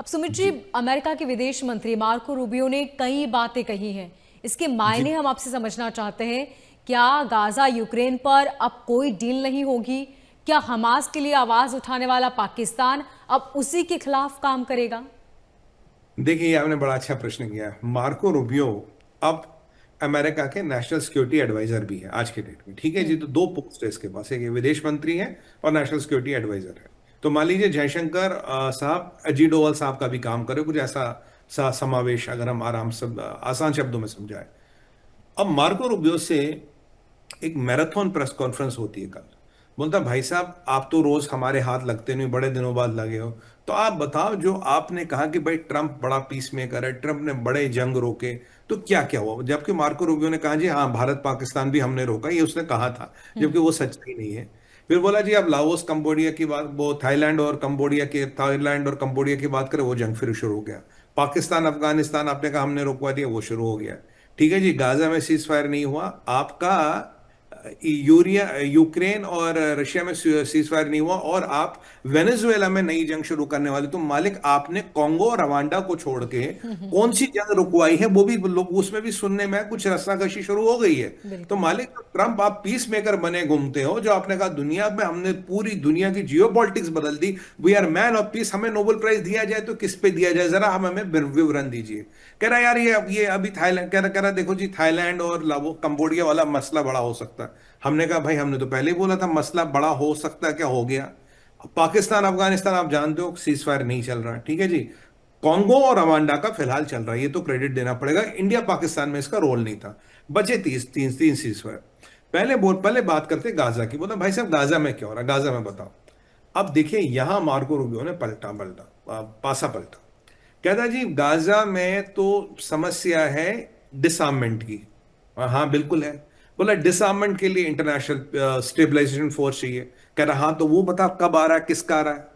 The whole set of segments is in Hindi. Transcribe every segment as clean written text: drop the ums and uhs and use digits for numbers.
अब सुमित जी, अमेरिका के विदेश मंत्री मार्को रूबियो ने कई बातें कही हैं। इसके मायने जी हम आपसे समझना चाहते हैं। क्या गाजा यूक्रेन पर अब कोई डील नहीं होगी? क्या हमास के लिए आवाज उठाने वाला पाकिस्तान अब उसी के खिलाफ काम करेगा? देखिए, ये आपने बड़ा अच्छा प्रश्न किया है। मार्को रूबियो अब अमेरिका के नेशनल सिक्योरिटी एडवाइजर भी है आज के डेट में। ठीक है जी, तो दो पोस्ट है इसके पास, एक ये विदेश मंत्री है और नेशनल सिक्योरिटी एडवाइजर है। तो मान लीजिए जयशंकर साहब अजीत डोवाल साहब का भी काम करे, कुछ ऐसा समावेश, अगर हम आराम से आसान शब्दों में समझाए। अब मार्को रूबियो से एक मैराथन प्रेस कॉन्फ्रेंस होती है कल। बोलता भाई साहब, आप तो रोज हमारे हाथ लगते नहीं, बड़े दिनों बाद लगे हो, तो आप बताओ, जो आपने कहा कि भाई ट्रंप बड़ा पीस मेकर है, ट्रंप ने बड़े जंग रोके, तो क्या क्या हुआ? जबकि मार्को रूबियो ने कहा जी हाँ, भारत पाकिस्तान भी हमने रोका, ये उसने कहा था, जबकि वो सच्चाई नहीं है। फिर बोला जी अब लाओस कंबोडिया की बात, वो थाईलैंड और कंबोडिया की बात करें, वो जंग फिर शुरू हो गया। पाकिस्तान अफगानिस्तान आपने कहा हमने रुकवा दिया, वो शुरू हो गया। ठीक है जी, गाजा में सीज फायर नहीं हुआ आपका, यूक्रेन और रशिया में सीज फायर नहीं हुआ, और आप वेनेजुएला में नई जंग शुरू करने वाले। तो मालिक, आपने कॉन्गो और रवांडा को छोड़ के कौन सी जंग रुकवाई है? वो भी लोग उसमें भी सुनने में कुछ रस्साकशी शुरू हो गई है। तो बिल्कुल। मालिक, तो ट्रंप आप पीस मेकर बने घूमते हो, जो आपने कहा दुनिया में हमने पूरी दुनिया की जियो पॉलिटिक्स बदल दी, we are man of peace, हमें नोबेल प्राइज दिया जाए तो किस पे दिया जाए, जरा हम हमें विवरण दीजिए। कह रहा यार, ये अभी थाईलैंड, कह रहा देखो जी, थाईलैंड और कंबोडिया वाला मसला बड़ा हो सकता है। हमने कहा भाई, हमने तो पहले ही बोला था मसला बड़ा हो सकता है, क्या हो गया? पाकिस्तान अफगानिस्तान आप जानते हो सीज फायर नहीं चल रहा, ठीक है जी। कॉन्गो और रवांडा का फिलहाल चल रहा है, ये तो क्रेडिट देना पड़ेगा, इंडिया पाकिस्तान में इसका रोल नहीं था। बचे तीस तीन तीन सीज फायर। पहले बात करते गाजा की। बोला भाई साहब, गाजा में क्या हो रहा है, गाजा में बताओ। अब देखिए, यहां मार्को रूबियो ने पलटा पलटा पासा पलटा। कहता जी गाजा में तो समस्या है डिसआर्ममेंट की। हाँ बिल्कुल है। बोला डिसआर्ममेंट के लिए इंटरनेशनल स्टेबलाइजेशन फोर्स चाहिए। कह रहा हाँ, तो वो बता कब आ रहा है, किसका आ रहा है?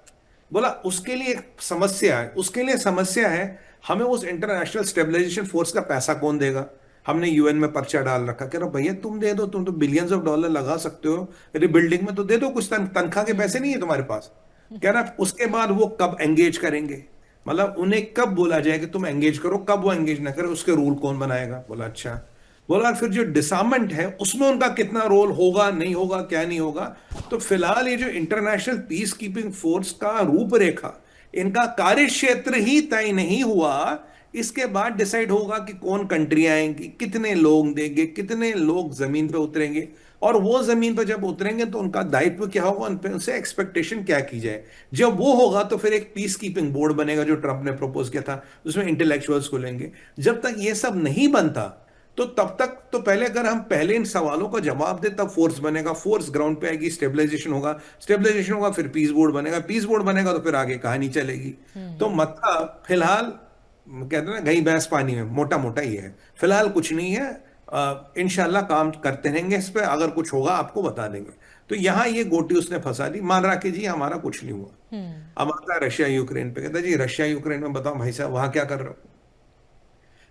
बोला उसके लिए समस्या है, उसके लिए समस्या है, हमें उस इंटरनेशनल स्टेबलाइजेशन फोर्स का पैसा कौन देगा? हमने यूएन में पर्चा डाल रखा। कह रहा भैया तुम दे दो, तुम तो बिलियंस ऑफ डॉलर लगा सकते हो रिबिल्डिंग में, तो दे दो कुछ, तनख्वाह के पैसे नहीं है तुम्हारे पास? कह रहा उसके बाद वो कब एंगेज करेंगे, मतलब उन्हें कब बोला जाए कि तुम एंगेज करो, कब वो एंगेज ना करे, उसके रूल कौन बनाएगा? बोला अच्छा। बोला फिर जो डिसआर्ममेंट है उसमें उनका कितना रोल होगा, नहीं होगा, क्या नहीं होगा? तो फिलहाल ये जो इंटरनेशनल पीस कीपिंग फोर्स का रूपरेखा, इनका कार्य क्षेत्र ही तय नहीं हुआ। इसके बाद डिसाइड होगा कि कौन कंट्री आएंगी, कितने लोग देंगे, कितने लोग जमीन पे उतरेंगे, और वो जमीन पर जब उतरेंगे तो उनका दायित्व क्या होगा, उन पे उनसे एक्सपेक्टेशन क्या की जाए। जब वो होगा तो फिर एक पीस कीपिंग बोर्ड बनेगा, जो ट्रंप ने प्रपोज किया था, उसमें इंटेलेक्चुअल्स को लेंगे। जब तक ये सब नहीं बनता, तो तब तक तो पहले अगर हम पहले इन सवालों का जवाब दे, तब फोर्स बनेगा, फोर्स ग्राउंड पे आएगी, स्टेबलाइजेशन होगा, फिर पीस बोर्ड बनेगा, पीस बोर्ड बनेगा तो फिर आगे कहानी चलेगी। तो मतलब फिलहाल कहते हैं ना, गई भैंस पानी में, मोटा मोटा ये है। फिलहाल कुछ नहीं है। इंशाल्लाह काम करते रहेंगे इस पे, अगर कुछ होगा आपको बता देंगे। तो यहां ये गोटी उसने फंसा दी, मान रहा कि जी हमारा कुछ नहीं हुआ। अब आता है रशिया यूक्रेन पे। कहता है जी रशिया यूक्रेन में बताओ भाई साहब, वहां क्या कर रहे हो?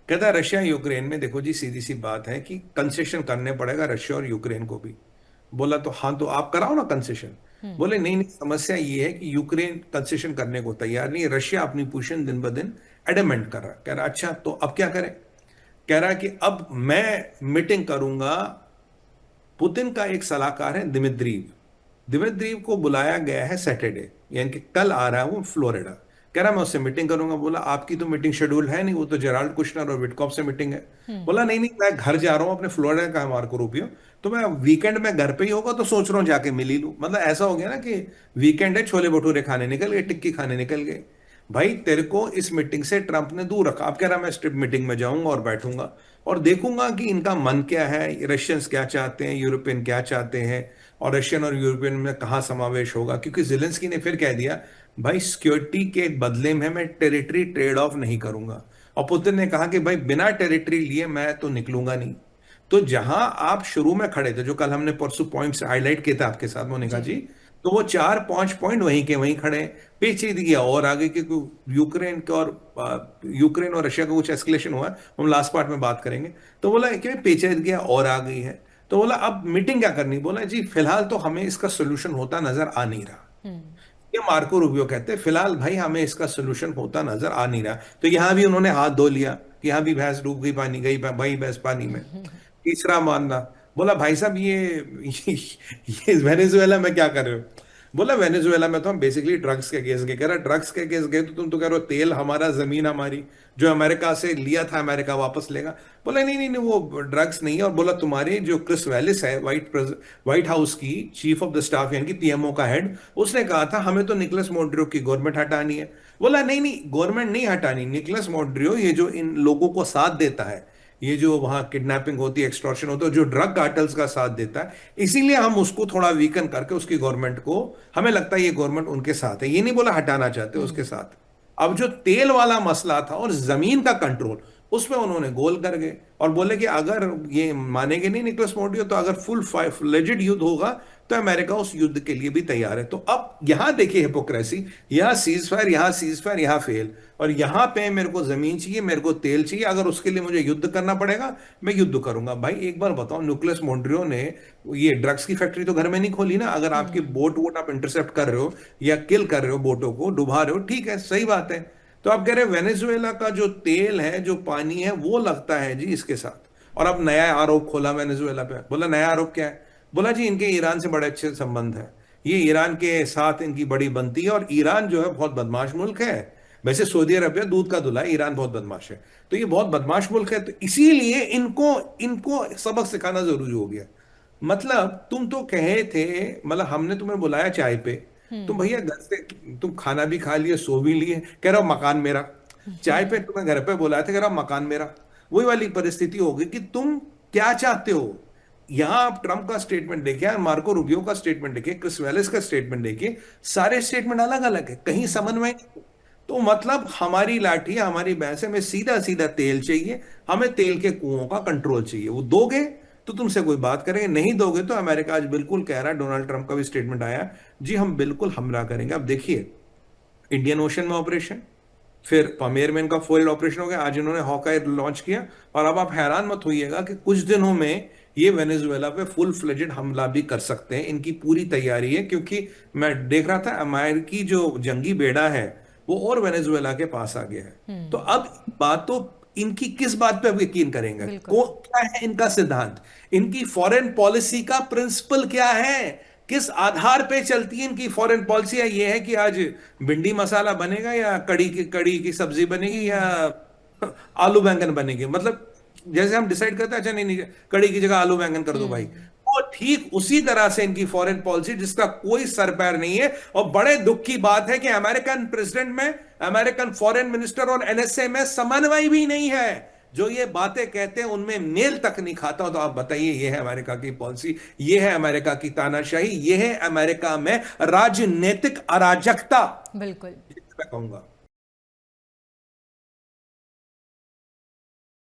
कहता है रशिया यूक्रेन में देखो जी, सीधी सी बात है कि कंसेशन करने पड़ेगा रशिया और यूक्रेन को भी। बोला तो हाँ, तो आप कराओ ना कंसेशन। बोले नहीं नहीं, समस्या ये है कि यूक्रेन कंसेशन करने को तैयार नहीं, रशिया अपनी पोजीशन दिन ब दिन एडमेंट कर रहा है। कह रहा अच्छा, तो अब क्या करें? कह रहा है कि अब मैं मीटिंग करूंगा। पुतिन का एक सलाहकार है दिमित्रीव, दिमित्रीव को बुलाया गया है सैटरडे, यानी कि कल आ रहा है वो फ्लोरिडा। कह रहा मैं उससे मीटिंग करूंगा। बोला आपकी तो मीटिंग शेड्यूल है नहीं, वो तो जेराल्ड कुशनर और विटकॉफ से मीटिंग है। बोला नहीं नहीं, मैं घर जा रहा हूं अपने, फ्लोरिडा का है मार्को रूबियो, तो मैं वीकेंड में घर पे ही होगा, तो सोच रहा हूँ जाके मिल ही लूं। मतलब ऐसा हो गया ना कि वीकेंड है, छोले भटूरे खाने निकल गए, टिक्की खाने निकल गए। भाई तेरे को इस मीटिंग से ट्रंप ने दूर रखा। अब कह रहा मैं स्ट्रिप मीटिंग में जाऊंगा और बैठूंगा और देखूंगा कि इनका मन क्या है, रशियंस क्या चाहते हैं, यूरोपियन क्या चाहते हैं, और रशियन और यूरोपियन में कहाँ समावेश होगा। क्योंकि जेलेंस्की ने फिर कह दिया भाई सिक्योरिटी के बदले में मैं टेरिटरी ट्रेड ऑफ नहीं करूंगा, और पुतिन ने कहा कि भाई बिना टेरिटरी लिए मैं तो निकलूंगा नहीं। तो जहां आप शुरू में खड़े थे, जो कल हमने परसों पॉइंट्स हाईलाइट किए थे आपके साथ मोनिका जी। जी, तो वो 4-5 पॉइंट वहीं के वहीं खड़े हैं। पेचीदगी गया और आगे, क्योंकि यूक्रेन और रशिया का कुछ एस्केलेशन हुआ है, हम लास्ट पार्ट में बात करेंगे। तो बोला कि पेचीदगी गया और आ गई है। तो बोला अब मीटिंग क्या करनी? बोला जी फिलहाल तो हमें इसका सोल्यूशन होता नजर आ नहीं रहा। ये मार्को रूबियो कहते हैं फिलहाल भाई हमें इसका सोल्यूशन होता नजर आ नहीं रहा। तो यहां भी उन्होंने हाथ धो लिया कि यहाँ भी भैंस डूब गई, पानी गई भाई भैंस पानी में। तीसरा मानना, बोला भाई साहब ये वेनेजुएला में क्या कर रहे हो? बोला वेनेजुएला में तो हम बेसिकली ड्रग्स के केस गए। कह रहा ड्रग्स के केस गए तो तुम तो कह रहे हो तेल हमारा, जमीन हमारी, जो अमेरिका से लिया था अमेरिका वापस लेगा। बोला नहीं नहीं नहीं, वो ड्रग्स नहीं है। और बोला तुम्हारी जो क्रिस वेलिस है व्हाइट हाउस की चीफ ऑफ द स्टाफ यानी कि पीएमओ का हेड, उसने कहा था हमें तो निकोलस मोड्रियो की गवर्नमेंट हटानी है। बोला नहीं नहीं, गवर्नमेंट नहीं हटानी, निकोलस मोड्रियो ये जो इन लोगों को साथ देता है, ये जो वहां किडनैपिंग होती है, एक्सटॉर्शन होता है, जो ड्रग कार्टल्स का साथ देता है, इसीलिए हम उसको थोड़ा वीकन करके उसकी गवर्नमेंट को, हमें लगता है ये गवर्नमेंट उनके साथ है। ये नहीं बोला हटाना चाहते उसके साथ। अब जो तेल वाला मसला था और जमीन का कंट्रोल, उसमें उन्होंने गोल कर गए और बोले कि अगर ये मानेंगे नहीं निकोलस मोडियो, तो अगर फुल फ्लेजेड युद्ध होगा तो अमेरिका उस युद्ध के लिए भी तैयार है। तो अब यहां देखिए हिपोक्रेसी, यहां सीज फायर, यहां सीज फायर, यहां फेल, और यहां पे मेरे को जमीन चाहिए, मेरे को तेल चाहिए, अगर उसके लिए मुझे युद्ध करना पड़ेगा मैं युद्ध करूंगा। भाई एक बार बताओ, निकोलस मोड्रियो ने ये ड्रग्स की फैक्ट्री तो घर में नहीं खोली ना। अगर आपकी बोट वोट आप इंटरसेप्ट कर रहे हो या किल कर रहे हो, बोटों को डुबा रहे हो, ठीक है, सही बात है। तो आप कह रहे हैं वेनेजुएला का जो तेल है, जो पानी है, वो लगता है जी इसके साथ। और अब नया आरोप खोला वेनेजुएला पे। बोला नया आरोप क्या है? बोला जी इनके ईरान से बड़े अच्छे संबंध है, ये ईरान के साथ इनकी बड़ी बनती है, और ईरान जो है बहुत बदमाश मुल्क है। वैसे सऊदी अरबिया दूध का धुला है, ईरान बहुत बदमाश है, तो ये बहुत बदमाश मुल्क है, तो इसीलिए इनको इनको सबक सिखाना जरूरी हो गया। मतलब तुम तो कहे थे, मतलब हमने तुम्हें बुलाया चाय पे, तुम भैया घर से तुम खाना भी खा लिए, सो भी लिए, कह रहा हो मकान मेरा। चाय पे तुम्हें घर पे बुलाया था, कह रहा हो मकान मेरा। वही वाली परिस्थिति होगी कि तुम क्या चाहते हो। यहां आप ट्रंप का स्टेटमेंट देखिए, मार्को रूबियो का स्टेटमेंट देखिए, क्रिस वेलिस का स्टेटमेंट देखिए, सारे स्टेटमेंट अलग अलग है, कहीं समन्वय नहीं। तो मतलब हमारी लाठी, हमारी भैंस में सीधा सीधा तेल चाहिए, हमें तेल के कुओं का कंट्रोल चाहिए। वो दोगे तो तुमसे कोई बात करेंगे, नहीं दोगे तो अमेरिका आज बिल्कुल कह रहा है, डोनाल्ड ट्रंप का भी स्टेटमेंट आया, जी हम बिल्कुल हमला करेंगे। अब देखिए इंडियन ओशन में ऑपरेशन, फिर पामेर में इनका फॉरेन ऑपरेशन हो गया, आज इन्होंने हॉकाई लॉन्च किया, और अब आप हैरान मत होइएगा कि कुछ दिनों में ये वेनेजुएला पे फुल फ्लेजेड हमला भी कर सकते हैं। इनकी पूरी तैयारी है, क्योंकि मैं देख रहा था अमेरिकी जो जंगी बेड़ा है वो और वेनेजुएला के पास आ गया है। तो अब बात तो इनकी किस बात पे अब यकीन करेंगे, क्या है इनका सिद्धांत, इनकी फॉरेन पॉलिसी का प्रिंसिपल क्या है, किस आधार पे चलती है इनकी फॉरेन पॉलिसी? है ये है कि आज भिंडी मसाला बनेगा, या कड़ी की सब्जी बनेगी, या आलू बैंगन बनेगी? मतलब जैसे हम डिसाइड करते हैं, अच्छा नहीं नहीं कड़ी की जगह आलू बैंगन कर दो भाई, वो ठीक उसी तरह से इनकी फॉरेन पॉलिसी, जिसका कोई सर पैर नहीं है। और बड़े दुख की बात है कि अमेरिकन प्रेसिडेंट में, अमेरिकन फॉरेन मिनिस्टर और एनएसए में समन्वय भी नहीं है। जो ये बातें कहते हैं उनमें मेल तक नहीं खाता। तो आप बताइए, ये है अमेरिका की पॉलिसी, ये है अमेरिका की तानाशाही, ये है अमेरिका में राजनीतिक अराजकता। बिल्कुल, मैं कहूंगा।